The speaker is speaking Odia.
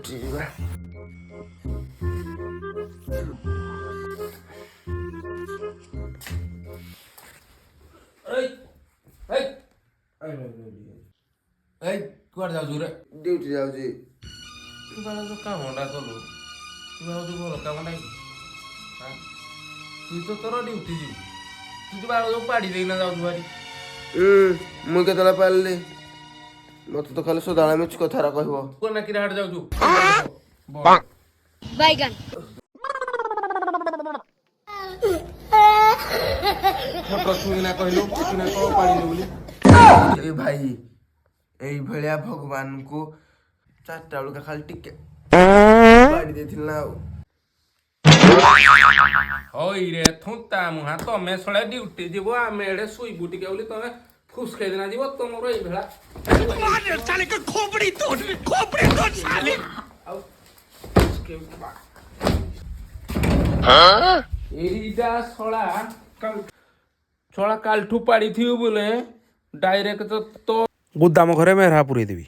डियूटी जीवा କୁଆଡେ ଯାଉଛୁ ରେ डियूटी जाऊजी ତୁ ବାଳ ଯୋଉ କାମଟା କଲୁ ତୁ ଭାବୁଛୁ ଭଲ କାମ ନାହିଁ ତୁ ତ ତୋର ଡ୍ୟୁଟି ଯିବୁ ତୁ ତ ବାଳ ଯୋଉ ପାଡ଼ି ଦେଇକିନା ଯାଉଛୁ ଭାରି मुई केतला पारली मत तो खाली सदाला मिछ कथारा कहबो ତୁ ନା କିରା ହାଟ ଯାଉଛୁ बैगन ଫଟୋ ଛୁଇଁକିନା କହିଲୁ ଛୁଇଁକିନା କଣ ପାଡ଼ିଲୁ ବୋଲି ए भाई एई भलिया भगवान को चारटा बेलका खाली टिके पाड़ी देथिल ना ହଇରେ ଥୁନ୍ତା ମୁହାଁ ତମେ ଶଳେ ଡ୍ୟୁଟି ଯିବ ଆମେ ଏଡେ ଶୋଇବୁ ଟିକେ ବୋଲି ତମେ ଫୁସକେଇ ଦିନା ଯିବ ତମର ଏଇ ଭେଳା ଆଉ ଏଇଟା ଶଳା କାଲଠୁ ପାଡ଼ିଥିବୁ ବୋଲେ ଡାଇରେକ୍ଟ ତ ଗୋଦାମ ଘରେ ମେହରା ପୁରେଇ ଦେବି